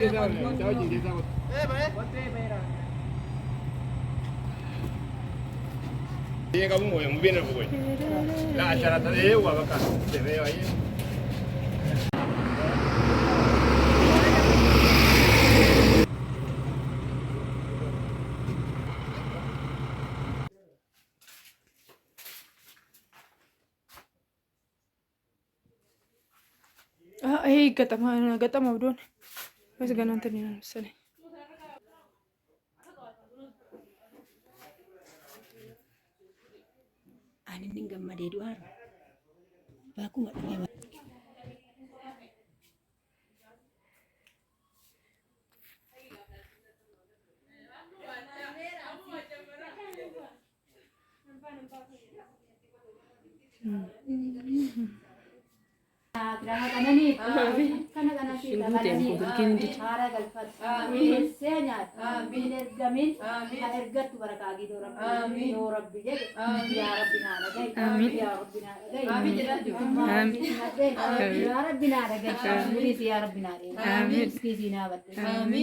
Llega un güey, muy bien el güey. La charata de agua acá, te veo ahí. ايه قطع مبدون بس قالوا انت اللي نفسني Ani nin gammadee du'aaru baakuma dhugee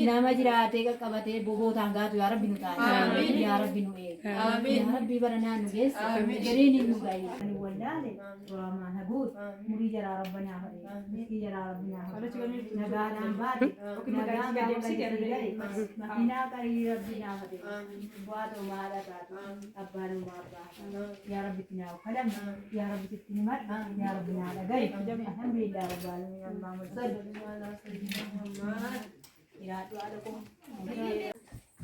nama jiraatee qaqqabatee bobootaan gaatu yaa rabbi nu taate yaa rabbi nu eegi yaa rabbi baranaa nu geesse gariin nu gahi ani wallaale waamaa haguut murii jaraa rabbana fadhe miskii jaraa rabbina fadhe nagaadhaan baate nagaan gaafate makiinaa qarii rabbina fadhe bu'aa ta'u maadha taatu abbaan uumaa abbaa yaa rabbi tinaa kadham yaa rabbi titti himadha yaa rabbi naa dhagahi alhamdulillah rabbil alamin amma mursal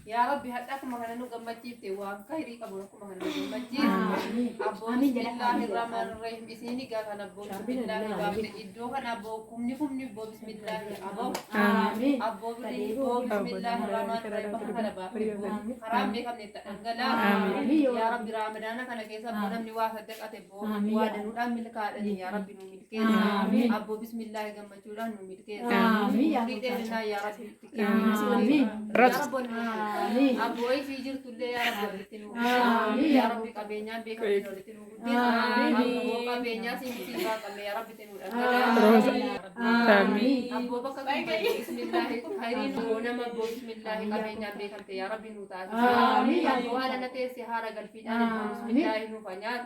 يا ربي هداكم مهنا نقمتي في وكايري قبولكم مهنا نقمتي أبو بسم الله الرحمن الرحيم بسني قال أنا أبو بسم الله باب إدوه أنا أبوكم نكم نبو بسم الله أبو أبو بسم الله الرحمن الرحيم أنا باب حرام بكم نتأجلا يا ربي رمضان كان كيسا بدم نوافق أتبو وادن ودم ملكات يا ربي نملكين أبو بسم الله قمتولا نملكين نملكين يا ربي Abu fi jirtu le ya rabbi tinu ya rabbi kabenya be kabenya tinu abu kabenya sin ba kabe ya rabbi tinu amin abu baka bismillah khairin nama bismillah kabenya be kabenya ya rabbi nuta amin abu ala nate sihara galfi bismillah nu fanyat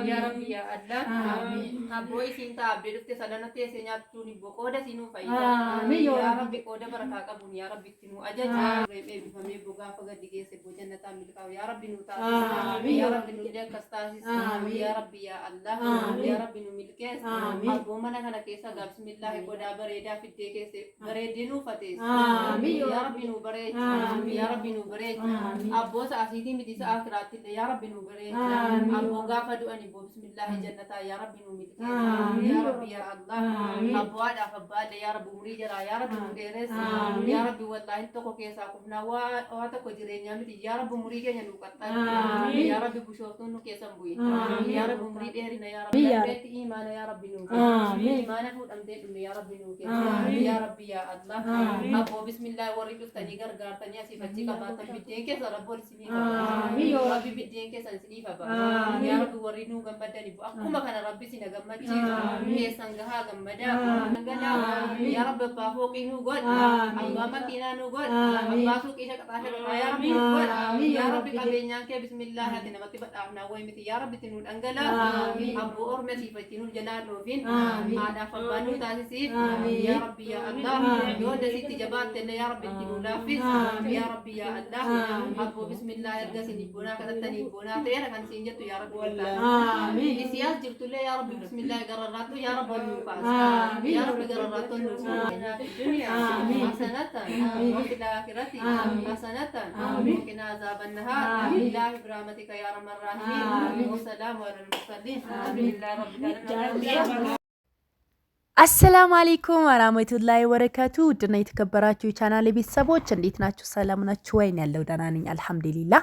ya rabbi ya allah amin abu isin ta abde dufte sadana te senyat tuni bokoda sinu faida amin ya rabbi koda baraka kabun ya rabbi tinu ajaj rebe bifame boga faga digese bo jannata milka ya rabbi nuta amin ya rabbi nuje kastasis ya rabbi ya allah ya rabbi nu milkes abu mana kana kesa bismillah koda bareda fitte kese baredinu fates amin ya rabbi nu bare ya rabbi nu bare abu sa asiti midisa akhirat ya rabbi nu bare abu gafa duani bo bismillah jannata ya rabbi nu milkes ya rabbi ya allah abu ada fabada ya rabbi murijara ya rabbi nu deres ya rabbi wallahi to ko kesa kufna wa ta ko jirenya miti ya rabbi murige nya nukatta ya rabbi bushoftun nu kesa mbui ya rabbi muri deri na ya rabbi beti imana ya rabbi nu imana fu amde dum ya rabbi nu ya rabbi ya allah abu bismillah waridu tani gargar tanya sifati ka batam bidden ke sarabol sini ya rabbi bidden ke san sini fa ba ya rabbi warinu gambada ni bu akuma kana rabbi sina gammaci ke sangaha gammada ngala ya rabbi ba foqi nu god amma makina nu god amma su kisha kata ya rabbi god ya rabbi kabenya ke bismillah hati namati badafna wa miti ya rabbi tinu angala abu orme sifati nu jalalo fin ada fabanu tasisi ya rabbi ya allah yo da siti jabat ya rabbi tinu lafis ya rabbi ya allah abu bismillah ya sini bona kata tani bona tera kan sinjatu ya rabbi amin isiyas jirtule ya rabbi bismillah gararatu ya rabbi nupas ya rabbi gararatu nupas dunia hasanatan wa fil akhirati hasanatan wa qina azaban nahar billahi birahmatika ya arhamar rahimin wassalamu alal mursalin alhamdulillahi rabbil alamin አሰላሙ አለይኩም ወራህመቱላሂ ወበረካቱ ውድና የተከበራችሁ ቻናሌ ቤተሰቦች እንዴት ናችሁ? ሰላም ናችሁ ወይ? ያለው ደህና ነኝ አልሐምዱሊላህ።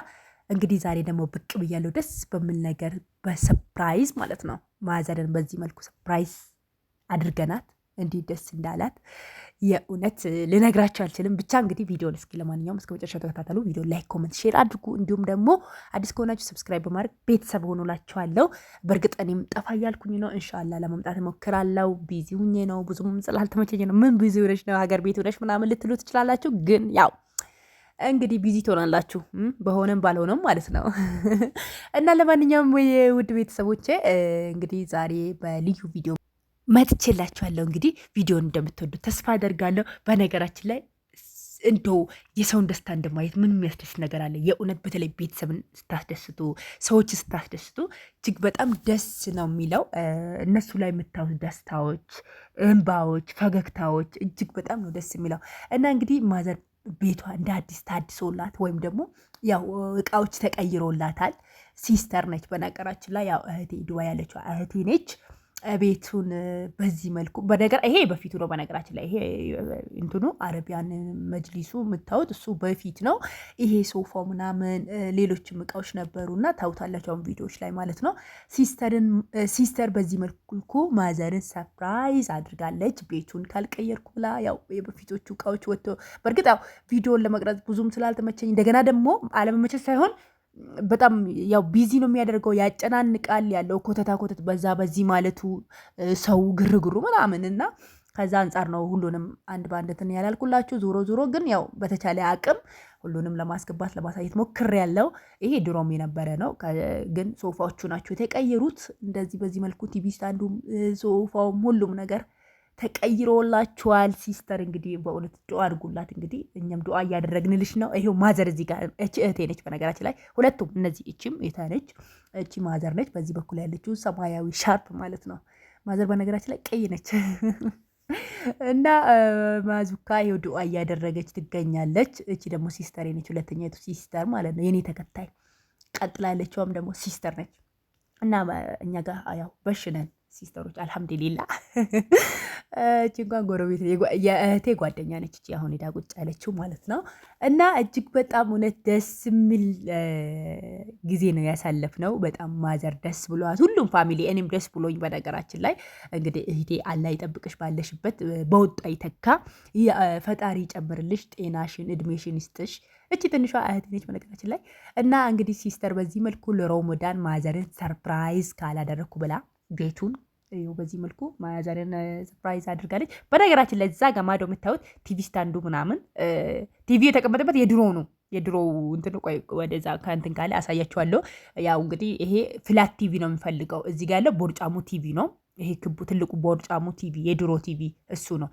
እንግዲህ ዛሬ ደግሞ ብቅ ብያለሁ ደስ በሚል ነገር በሰርፕራይዝ ማለት ነው። ማዘርን በዚህ መልኩ ሰርፕራይዝ አድርገናት እንዲህ ደስ እንዳላት የእውነት ልነግራችሁ አልችልም። ብቻ እንግዲህ ቪዲዮን እስኪ ለማንኛውም እስከ መጨረሻው ተከታተሉ። ቪዲዮ ላይክ፣ ኮመንት፣ ሼር አድርጉ። እንዲሁም ደግሞ አዲስ ከሆናችሁ ሰብስክራይብ በማድረግ ቤተሰብ ሆኖላችኋለሁ። በእርግጥ እኔም ጠፋ እያልኩኝ ነው። ኢንሻአላህ ለመምጣት እሞክራለሁ። ቢዚ ሁኜ ነው፣ ብዙም ስላልተመቸኝ ነው። ምን ቢዚ ሆነሽ ነው ሀገር ቤት ሆነሽ ምናምን ልትሉ ትችላላችሁ። ግን ያው እንግዲህ ቢዚ ትሆናላችሁ በሆነም ባልሆነም ማለት ነው። እና ለማንኛውም ውድ ቤተሰቦቼ እንግዲህ ዛሬ በልዩ ቪዲዮ መጥቼላችኋለሁ። እንግዲህ ቪዲዮን እንደምትወዱ ተስፋ አደርጋለሁ። በነገራችን ላይ እንደው የሰውን ደስታ እንደማየት ምን የሚያስደስት ነገር አለ? የእውነት በተለይ ቤተሰብን ስታስደስቱ፣ ሰዎች ስታስደስቱ እጅግ በጣም ደስ ነው የሚለው። እነሱ ላይ የምታዩት ደስታዎች፣ እንባዎች፣ ፈገግታዎች እጅግ በጣም ነው ደስ የሚለው እና እንግዲህ ማዘር ቤቷ እንደ አዲስ ታድሶላት ወይም ደግሞ ያው እቃዎች ተቀይሮላታል። ሲስተር ነች በነገራችን ላይ ያው እህቴ ድዋ ያለችው እህቴ ነች። ቤቱን በዚህ መልኩ ይሄ በፊቱ ነው። በነገራችን ላይ ይሄ እንትኑ አረቢያን መጅሊሱ የምታዩት እሱ በፊት ነው። ይሄ ሶፋው ምናምን ሌሎችም እቃዎች ነበሩና ታውታላችሁ አሁን ቪዲዮዎች ላይ ማለት ነው። ሲስተር በዚህ መልኩ ማዘርን ሰርፕራይዝ አድርጋለች። ቤቱን ካልቀየርኩ ብላ ያው የበፊቶቹ እቃዎች ወጥቶ በእርግጥ ያው ቪዲዮን ለመቅረጽ ብዙም ስላልተመቸኝ እንደገና ደግሞ አለመመቸት ሳይሆን በጣም ያው ቢዚ ነው የሚያደርገው፣ ያጨናንቃል። ያለው ኮተት በዛ በዚህ ማለቱ ሰው ግርግሩ ምናምን እና ከዛ አንጻር ነው ሁሉንም አንድ በአንድ እንትን ያላልኩላችሁ። ዞሮ ግን ያው በተቻለ አቅም ሁሉንም ለማስገባት ለማሳየት ሞክሬያለሁ። ይሄ ድሮም የነበረ ነው፣ ግን ሶፋዎቹ ናቸው የተቀየሩት። እንደዚህ በዚህ መልኩ ቲቪ ስታንዱም ሶፋውም ሁሉም ነገር ተቀይሮላችኋል። ሲስተር እንግዲህ በእውነት ዱአ አድርጉላት። እንግዲህ እኛም ዱአ እያደረግንልሽ ነው። ይሄው ማዘር እዚህ ጋር እቺ እህቴ ነች በነገራችን ላይ ሁለቱም እነዚህ እቺም እህቴ ነች፣ እቺ ማዘር ነች። በዚህ በኩል ያለችው ሰማያዊ ሻርፕ ማለት ነው። ማዘር በነገራችን ላይ ቀይ ነች እና ማዙካ ይሄው ዱአ እያደረገች ትገኛለች። እቺ ደግሞ ሲስተር ነች፣ ሁለተኛይቱ ሲስተር ማለት ነው፣ የኔ ተከታይ። ቀጥላ ያለችውም ደግሞ ሲስተር ነች እና እኛ ጋር ያው በሽነን ሲስተሮች አልሐምዱሊላ። እቺ እንኳን ጎረቤት የእህቴ ጓደኛ ነች። እቺ አሁን ሄዳ ቁጭ ያለችው ማለት ነው። እና እጅግ በጣም እውነት ደስ የሚል ጊዜ ነው ያሳለፍነው። በጣም ማዘር ደስ ብሏት፣ ሁሉም ፋሚሊ፣ እኔም ደስ ብሎኝ። በነገራችን ላይ እንግዲህ እህቴ አላህ ይጠብቅሽ፣ ባለሽበት በወጣ ይተካ፣ ፈጣሪ ይጨምርልሽ፣ ጤናሽን እድሜሽን ይስጥሽ። እቺ ትንሿ እህቴ ነች በነገራችን ላይ። እና እንግዲህ ሲስተር በዚህ መልኩ ለሮሞዳን ማዘርን ሰርፕራይዝ ካላደረኩ ብላ ቤቱን በዚህ መልኩ ማዘርን ሰርፕራይዝ አድርጋለች። በነገራችን ላይ እዛ ጋር ማዶ የምታዩት ቲቪ ስታንዱ ምናምን ቲቪ የተቀመጠበት የድሮ ነው። የድሮው እንትን ቆይ ወደዛ ከእንትን ካለ አሳያችኋለሁ። ያው እንግዲህ ይሄ ፍላት ቲቪ ነው የምፈልገው። እዚህ ጋር ያለው ቦርጫሙ ቲቪ ነው። ይሄ ክቡ ትልቁ ቦርጫሙ ቲቪ የድሮ ቲቪ እሱ ነው።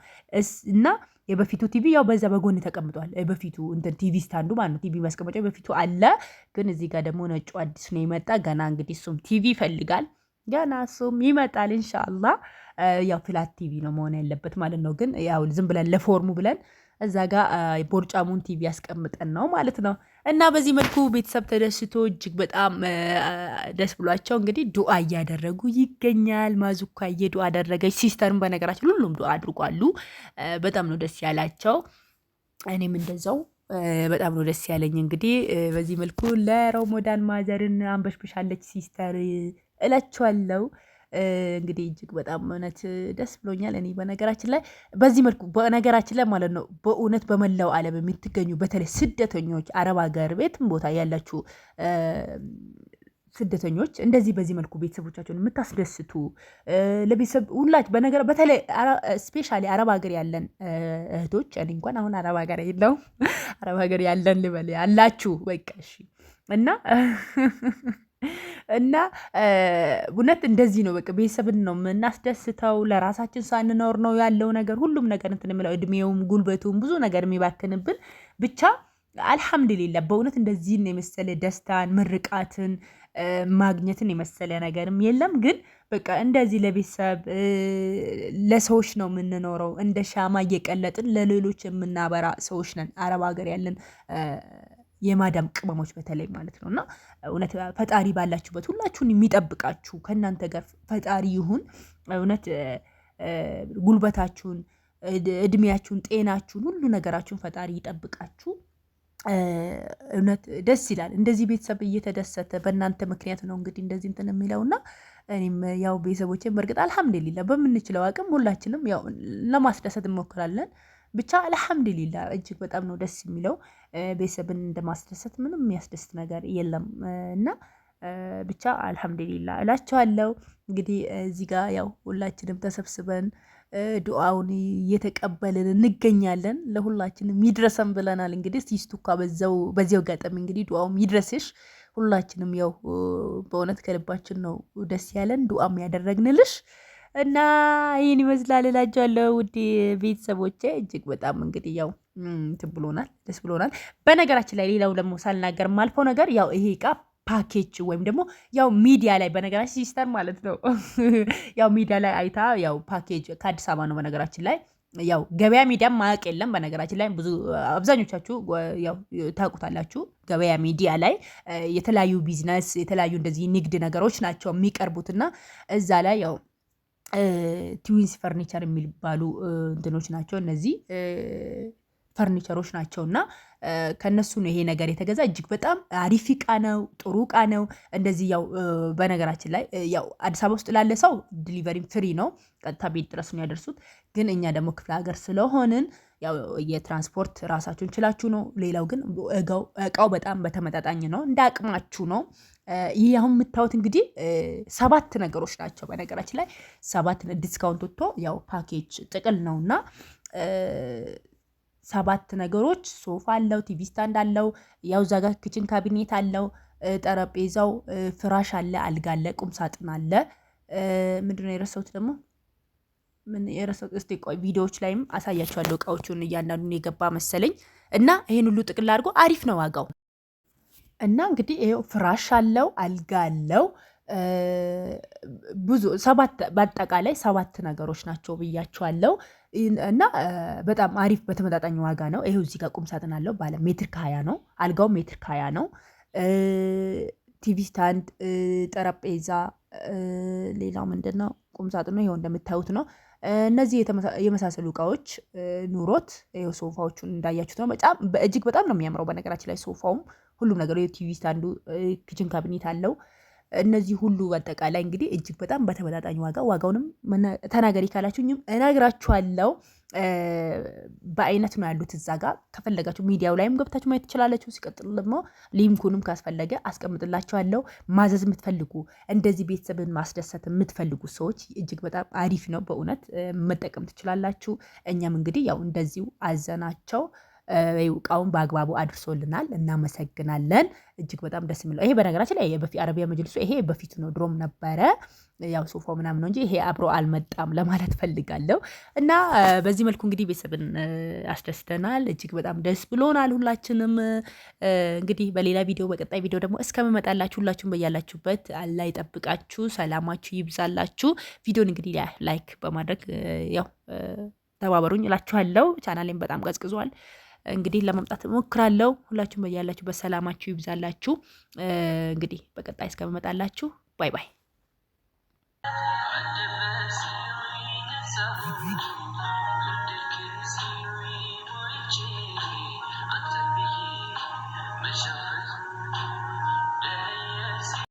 እና የበፊቱ ቲቪ ያው በዛ በጎን ተቀምጧል። በፊቱ እንትን ቲቪ ስታንዱ ማለት ነው። ቲቪ ማስቀመጫ በፊቱ አለ። ግን እዚህ ጋር ደግሞ ነጩ አዲስ ነው የመጣ ገና። እንግዲህ እሱም ቲቪ ይፈልጋል ገና፣ እሱም ይመጣል ኢንሻአላህ። ያው ፍላት ቲቪ ነው መሆን ያለበት ማለት ነው። ግን ያው ዝም ብለን ለፎርሙ ብለን እዛ ጋር ቦርጫሙን ቲቪ ያስቀምጠን ነው ማለት ነው። እና በዚህ መልኩ ቤተሰብ ተደስቶ እጅግ በጣም ደስ ብሏቸው እንግዲህ ዱአ እያደረጉ ይገኛል። ማዙካዬ ዱአ አደረገች፣ ሲስተርም በነገራችን ሁሉም ዱአ አድርጓሉ። በጣም ነው ደስ ያላቸው። እኔም እንደዛው በጣም ነው ደስ ያለኝ። እንግዲህ በዚህ መልኩ ለረመዳን ማዘርን አንበሽብሻለች ሲስተር እላችኋለሁ። እንግዲህ እጅግ በጣም እውነት ደስ ብሎኛል። እኔ በነገራችን ላይ በዚህ መልኩ በነገራችን ላይ ማለት ነው በእውነት በመላው ዓለም የምትገኙ በተለይ ስደተኞች፣ አረብ ሀገር ቤትም ቦታ ያላችሁ ስደተኞች እንደዚህ በዚህ መልኩ ቤተሰቦቻቸውን የምታስደስቱ ለቤተሰብ ሁላችሁ በነገር በተለይ ስፔሻሊ አረብ ሀገር ያለን እህቶች፣ እኔ እንኳን አሁን አረብ ሀገር የለውም አረብ ሀገር ያለን ልበል ያላችሁ በቃ እሺ። እና እውነት እንደዚህ ነው። በቃ ቤተሰብን ነው የምናስደስተው። ለራሳችን ሳንኖር ነው ያለው ነገር ሁሉም ነገር እንትን የምለው እድሜውም ጉልበቱም ብዙ ነገር የሚባክንብን። ብቻ አልሐምዱሊላ በእውነት እንደዚህ የመሰለ ደስታን ምርቃትን ማግኘትን የመሰለ ነገርም የለም። ግን በቃ እንደዚህ ለቤተሰብ ለሰዎች ነው የምንኖረው። እንደ ሻማ እየቀለጥን ለሌሎች የምናበራ ሰዎች ነን አረብ ሀገር ያለን የማዳም ቅመሞች በተለይ ማለት ነው። እና እውነት ፈጣሪ ባላችሁበት ሁላችሁን የሚጠብቃችሁ ከእናንተ ጋር ፈጣሪ ይሁን። እውነት ጉልበታችሁን፣ እድሜያችሁን፣ ጤናችሁን፣ ሁሉ ነገራችሁን ፈጣሪ ይጠብቃችሁ። እውነት ደስ ይላል። እንደዚህ ቤተሰብ እየተደሰተ በእናንተ ምክንያት ነው እንግዲህ እንደዚህ እንትን የሚለውና እኔም ያው ቤተሰቦቼን በእርግጥ አልሐምዱሊላ በምንችለው አቅም ሁላችንም ያው ለማስደሰት እንሞክራለን። ብቻ አልሐምዱሊላህ እጅግ በጣም ነው ደስ የሚለው። ቤተሰብን እንደማስደሰት ምንም የሚያስደስት ነገር የለም እና ብቻ አልሐምዱሊላህ እላችኋለሁ። እንግዲህ እዚህ ጋር ያው ሁላችንም ተሰብስበን ዱዓውን እየተቀበልን እንገኛለን። ለሁላችንም ይድረሰን ብለናል። እንግዲህ ሲስቱካ በዚያው አጋጣሚ እንግዲህ ዱዓውም ይድረስሽ። ሁላችንም ያው በእውነት ከልባችን ነው ደስ ያለን ዱዓም ያደረግንልሽ እና ይህን ይመስላል እላችኋለሁ ውድ ቤተሰቦቼ። እጅግ በጣም እንግዲህ ያው ብሎናል፣ ደስ ብሎናል። በነገራችን ላይ ሌላው ደግሞ ሳልናገር ማልፈው ነገር ያው ይሄ እቃ ፓኬጅ ወይም ደግሞ ያው ሚዲያ ላይ በነገራችን ሲስተር ማለት ነው ያው ሚዲያ ላይ አይታ ያው ፓኬጅ ከአዲስ አበባ ነው በነገራችን ላይ ያው ገበያ ሚዲያ ማያውቅ የለም። በነገራችን ላይ ብዙ አብዛኞቻችሁ ያው ታውቁታላችሁ። ገበያ ሚዲያ ላይ የተለያዩ ቢዝነስ የተለያዩ እንደዚህ ንግድ ነገሮች ናቸው የሚቀርቡትና እዛ ላይ ያው ትዊንስ ፈርኒቸር የሚባሉ እንትኖች ናቸው እነዚህ ፈርኒቸሮች ናቸው እና ከነሱ ነው ይሄ ነገር የተገዛ። እጅግ በጣም አሪፍ እቃ ነው፣ ጥሩ እቃ ነው። እንደዚህ ያው በነገራችን ላይ ያው አዲስ አበባ ውስጥ ላለ ሰው ዲሊቨሪ ፍሪ ነው፣ ቀጥታ ቤት ድረስ ነው ያደርሱት። ግን እኛ ደግሞ ክፍለ ሀገር ስለሆንን ያው የትራንስፖርት ራሳችሁን ችላችሁ ነው። ሌላው ግን እቃው በጣም በተመጣጣኝ ነው፣ እንደ አቅማችሁ ነው። ይህ አሁን የምታዩት እንግዲህ 7 ነገሮች ናቸው። በነገራችን ላይ 7 ዲስካውንት ወጥቶ ያው ፓኬጅ ጥቅል ነውና 7 ነገሮች ሶፋ አለው፣ ቲቪ ስታንድ አለው፣ ያው እዛ ጋር ክችን ካቢኔት አለው፣ ጠረጴዛው ፍራሽ አለ፣ አልጋ አለ፣ ቁም ሳጥን አለ። ምንድነው የረሳሁት ደግሞ ምን የረሳሁት? እስቲ ቆይ ቪዲዮዎች ላይም አሳያችኋለሁ እቃዎቹን እያንዳንዱን የገባ መሰለኝ እና ይሄን ሁሉ ጥቅል አድርጎ አሪፍ ነው ዋጋው። እና እንግዲህ ይሄው ፍራሽ አለው፣ አልጋ አለው፣ ብዙ 7 በአጠቃላይ 7 ነገሮች ናቸው ብያችኋለሁ። እና በጣም አሪፍ በተመጣጣኝ ዋጋ ነው። ይሄው እዚህ ጋር ቁም ሳጥን አለው ባለ ሜትር ከ20 ነው። አልጋው ሜትር ከ20 ነው። ቲቪ ስታንድ፣ ጠረጴዛ፣ ሌላው ምንድን ነው ቁም ሳጥኑ ይሄው እንደምታዩት ነው። እነዚህ የመሳሰሉ እቃዎች ኑሮት ይሄው ሶፋዎቹን እንዳያችሁት ነው። በጣም እጅግ በጣም ነው የሚያምረው። በነገራችን ላይ ሶፋውም ሁሉም ነገር ቲቪ ስታንዱ፣ ኪችን ካቢኔት አለው። እነዚህ ሁሉ በአጠቃላይ እንግዲህ እጅግ በጣም በተመጣጣኝ ዋጋ። ዋጋውንም ተናገሪ ካላችሁኝም እነግራችኋለሁ። በአይነት ነው ያሉት እዛ ጋር። ከፈለጋችሁ ሚዲያው ላይም ገብታችሁ ማየት ትችላላችሁ። ሲቀጥል ደግሞ ሊንኩንም ካስፈለገ አስቀምጥላችኋለሁ። ማዘዝ የምትፈልጉ እንደዚህ ቤተሰብን ማስደሰት የምትፈልጉ ሰዎች እጅግ በጣም አሪፍ ነው በእውነት መጠቀም ትችላላችሁ። እኛም እንግዲህ ያው እንደዚሁ አዘናቸው እቃውን በአግባቡ አድርሶልናል። እናመሰግናለን። እጅግ በጣም ደስ የሚለው ይሄ በነገራችን ላይ በፊት አረቢያ መጅልሱ ይሄ በፊት ነው ድሮም ነበረ። ያው ሶፋው ምናምን ነው እንጂ ይሄ አብሮ አልመጣም ለማለት ፈልጋለሁ። እና በዚህ መልኩ እንግዲህ ቤተሰብን አስደስተናል። እጅግ በጣም ደስ ብሎናል ሁላችንም። እንግዲህ በሌላ ቪዲዮ በቀጣይ ቪዲዮ ደግሞ እስከምመጣላችሁ ሁላችሁም በያላችሁበት አላህ ይጠብቃችሁ፣ ሰላማችሁ ይብዛላችሁ። ቪዲዮን እንግዲህ ላይክ በማድረግ ያው ተባበሩኝ እላችኋለሁ። ቻናሌን በጣም ቀዝቅዟል። እንግዲህ ለማምጣት እሞክራለሁ። ሁላችሁም በያላችሁ በሰላማችሁ ይብዛላችሁ። እንግዲህ በቀጣይ እስከምመጣላችሁ ባይ ባይ።